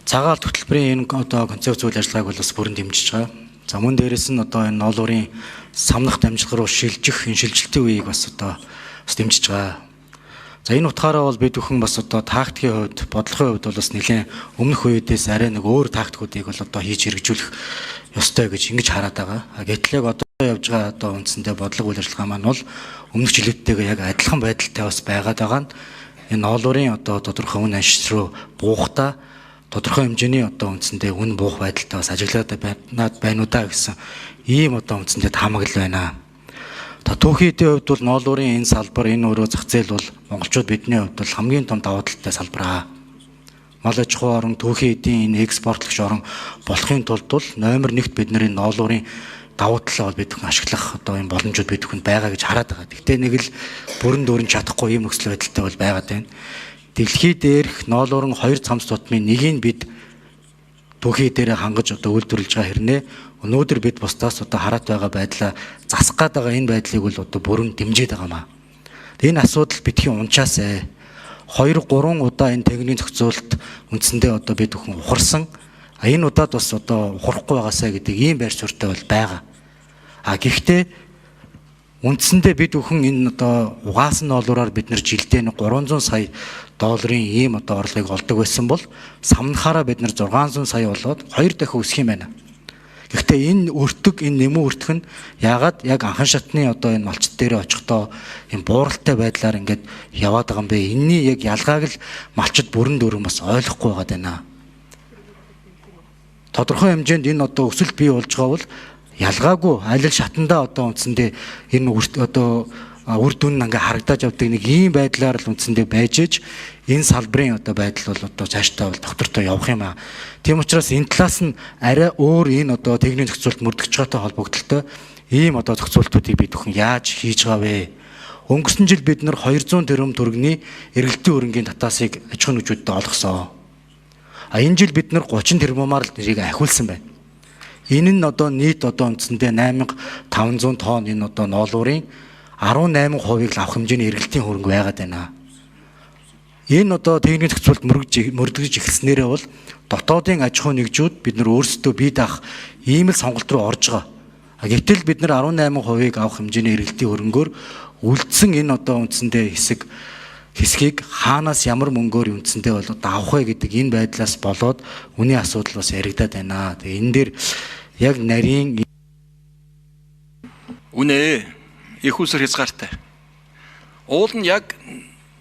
Цагаалт хөтөлбөрийн энэ одоо концепц үйл ажиллагааг бол бас бүрэн дэмжиж байгаа. За мөн дээрэс нь одоо энэ ноолуурын самнах дамжлага руу шилжих энэ шилжилтийн үеийг бас одоо бас дэмжиж байгаа. За энэ утгаараа бол бид бүхэн бас одоо тактикийн хувьд, бодлогын хувьд бол бас нэлээд өмнөх үеэс арай нэг өөр тактикуудыг бол одоо хийж хэрэгжүүлэх ёстой гэж ингэж хараад байгаа. Гэтэл яг одоо явж байгаа одоо үндсэндээ бодлого үйл ажиллагаа маань бол өмнөх жилүүдтэйгээ яг адилхан байдалтай бас байгаад байгаа нь энэ ноолуурын одоо тодорхой үн аншис руу буухтаа тодорхой хэмжээний одоо үндсэндээ үн буух байдалтай бас ажиглаад байна уу да гэсэн ийм одоо үндсэндээ таамаглал байна. Түүхийн эдийн хувьд бол ноолуурын энэ салбар, энэ өөрөө зах зээл бол монголчууд бидний хувьд бол хамгийн том давуу талтай салбар аа. Мал аж ахуй орн, түүхийн эдийн энэ экспортлогч орн болохын тулд бол номер 1-т бид нарын ноолуурын давуу талаа бол бид бүхэн ашиглах одоо энэ боломжууд бид бүхэнд байгаа гэж хараад байгаа. Гэхдээ нэг л бүрэн дүүрэн чадахгүй ийм нөхцөл байдалтай бол байгаад байна. Дэлхий дээрх ноолуурын 2 цамц тутмын нэгийг бид түүхий дээрээ хангаж одоо үйлдвэрлэж байгаа хэрнээ өнөөдөр бид бусдаас одоо хараат байгаа байдлаа засах гээд байгаа энэ байдлыг бол одоо бүрэн дэмжиж байгаамаа. Энэ асуудал битгий унчаас 2-3 удаа энэ техникийн зохицуулалт үндсэндээ одоо бид бүхэн ухарсан. Энэ удаад бас одоо ухрахгүй байгаасаа гэдэг ийм байр суурьтай бол байгаа. Гэхдээ үндсэндээ бид бүхэн энэ одоо угаасан ноолуураар бид нэр жилдээ $300 сая ийм одоо орлогыг олдог байсан бол самнахаараа бид нар 600 сая болоод 2 дахин өсөх юм байна. Гэхдээ энэ өртөг, энэ нэмүү өртөх нь яагаад яг анхан шатны одоо энэ малчд дээрээ очихдоо энэ бууралтай байдлаар ингээд яваад байгаа юм бэ? Энэний яг ялгааг л малчд бүрэн дүүрэн бас ойлгохгүй байгаад байна. Тодорхой хэмжээнд энэ одоо өсөлт бий болж байгаа бол ялгаагүй аль шатандаа одоо үндсэндээ энэ одоо үр дүн ингээ харагдаж явдаг нэг ийм байдлаар л үндсэндээ байж иж энэ салбарын одоо байдал бол одоо цаашдаа бол доктортой явах юм аа. Тийм учраас энэ талаас нь арай өөр энэ одоо техникийн зохицуулалт мөрдөгч байгаатай холбогдлолтой ийм одоо зохицуултуудыг бид бүхэн яаж хийж байгаа вэ? Өнгөрсөн жил бид нар 200 тэрбум төгрөгийн эргэлтийн хөрөнгийн татаасыг аж ахуйн нэгжүүдэд олгосон. Энэ жил бид нар 30 тэрбумаар л нэрийг ахиулсан байна. Энэ нь одоо нийт одоо үндсэндээ 8500 тонн энэ одоо ноолуурын 18%-ийг л авах хэмжээний эргэлтийн хөрөнгө байгаад байна. Энэ одоо техникийн зохицуулалт мөрдөж эхэлснээрээ бол дотоодын аж ахуйн нэгжүүд бид нар өөрсдөө бие даах ийм л сонголт руу орж байгаа. Гэвтэл бид нар 18%-ийг авах хэмжээний эргэлтийн хөрөнгөөр үлдсэн энэ одоо үндсэндээ хэсгийг хаанаас ямар мөнгөөр үндсэндээ бол авах вэ гэдэг энэ байдлаас болоод үний асуудал бас яригадаад байна. Тэгээ энэ дээр яг нарийн үнэ их усэр хязгаартай. Уул нь яг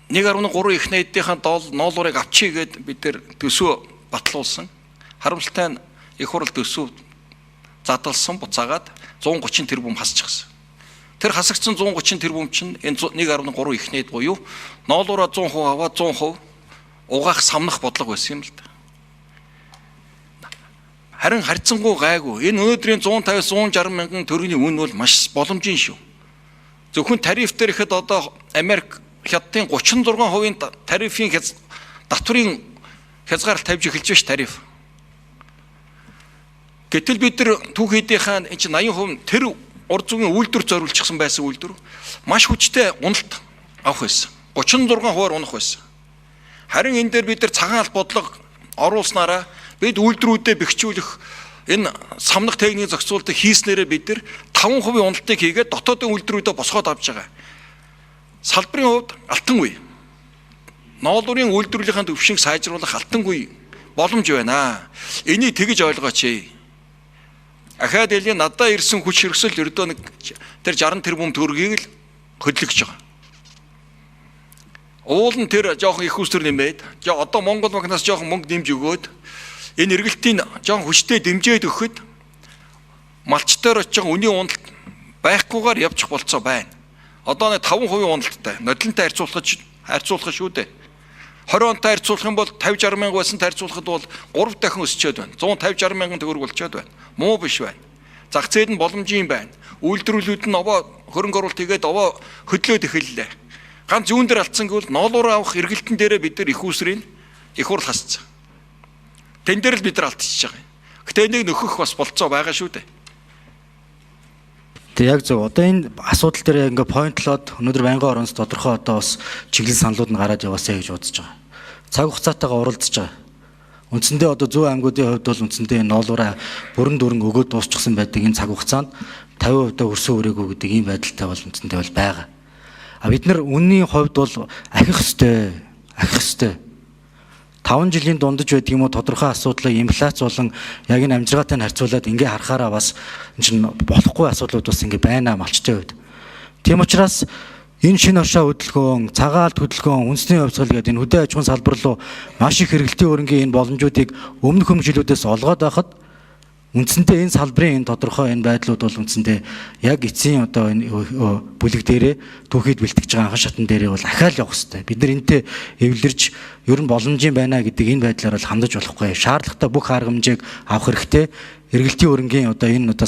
1.3 их найдынхаа ноолуурыг авчий гэд бид тэр төсөө батлуулсан. Харамсалтай нь их хурал төсөв задалсан буцаагаад 130 тэрбум хасчихсан. Тэр хасагдсан 130 тэрбум чинь энэ 1.3 их найд буюу ноолуураа 100% аваад 100% угаах самнах бодлого байсан юм л да. Харин харьцангуй гайгүй. Энэ өнөөдрийн 150-160 мянган төгрөгийн үн бол маш боломжийн шүү. Зөвхөн тариф дээр ихэд одоо Америк хятадын 36% тарифын татврын хязгаарлалт тавьж эхэлж байна тариф. Гэтэл бид нар түүхийн эдийнхэн энэ чинь 80% тэр урд зүгийн үйлдвэр зориулчихсан байсан үйлдвэр маш хүчтэй уналт авах байсан. 36%-аар унах байсан. Харин энэ дээр бид нар цагаан алт бодлого оруулснараа бид үйлдвэрүүдэд бэхжүүлэх энэ самнах техникийн зохицуулалтыг хийснээрээ бид нар 5% уналтыг хийгээд дотоодын үйлдвэрүүдэд босгоод авч байгаа. Салбарын хувьд алтангүй. Ноолуурын үйлдвэрлэлийн төвшинг сайжруулах алтангүй боломж байна. Энийг тэгж ойлгооч. Ахаад элийн надад ирсэн хүч хэрэгсэл ердөө нэг тэр 60 тэрбум төгрөгийг л хөдлөгч байгаа. Уул нь тэр жоохон их үстэр нэмээд одоо Монгол банкнаас жоохон мөнгө дэмж өгөөд энэ эргэлтийн жоохон хүчтэй дэмжээд өгөхөд малчтаар очиж үний уналт байхгүйгээр явчих болцоо байна. Одоо нэг 5% уналттай нодлонтой харьцуулах шүү дээ. 20 онтой харьцуулах юм бол 50-60 мянга байсан харьцуулахад бол 3 дахин өсчөөд байна. 150-60 мянган төгрөг болчиход байна. Муу биш байна. Зах зээл нь боломжийн байна. Үйлдвэрлэлүүд нь овоо хөрөнгө оруулалт хийгээд овоо хөдлөөд эхэллээ. Ганц зүүн дээр алдсан гэвэл ноолуураа авах эргэлтэн дээрээ бид нар их усрын их хурл хасцсан. Тэн дээр л бид нар алдчихж байгаа юм. Гэтэ энийг нөхөх бас болцоо байгаа шүү дээ. Тэг яг зөв. Одоо энэ асуудал дээр ингээ пойнтлоод өнөөдөр байнгын оронд тодорхой одоо бас чиглэл саналууд нь гараад яваасаа гэж бодож байгаа. Цаг хугацаатайгаа уралдаж байгаа. Үндсэндээ одоо зүүн аймагуудын хувьд бол үндсэндээ ноолуураа бүрэн дүрэн өгөөд дуусчихсан байдаг энэ цаг хугацаанд 50% өрсөн өрөөгөө гэдэг ийм байдалтай бол үндсэндээ бол байгаа. Бид нар үнийн хувьд бол ахих ёстой. 5 жилийн дундаж байдаг юм уу тодорхой асуудлыг инфляц болон яг энэ амжиргаатай нь харьцуулаад ингээ харахаараа бас энэ чинь болохгүй асуудлууд бас ингээ байна малчтай үед. Тийм учраас энэ шинэ оршоо хөдөлгөөн, цагаалт хөдөлгөөн, үндэсний хувьсгал гэдэг энэ хөдөө аж ахуйн салбар руу маш их хэрэглэлтийн хөрөнгийн энэ боломжуудыг өмнөх хэмжээлүүдээс олгоод байхад үндсэндээ энэ салбарын энэ тодорхой энэ байдлууд бол үндсэндээ яг эцсийн одоо энэ бүлэг дээрээ түүхийд бэлтгэж байгаа анхан шатн дээрээ бол ахаал явах хэрэгтэй. Бид нар энтэй эвлэрч ер нь боломжийн байна гэдэг энэ байдлаар бол хандаж болохгүй. Шаардлагатай бүх арга хэмжээг авах хэрэгтэй. Эргэлтийн хөрөнгийн одоо энэ одоо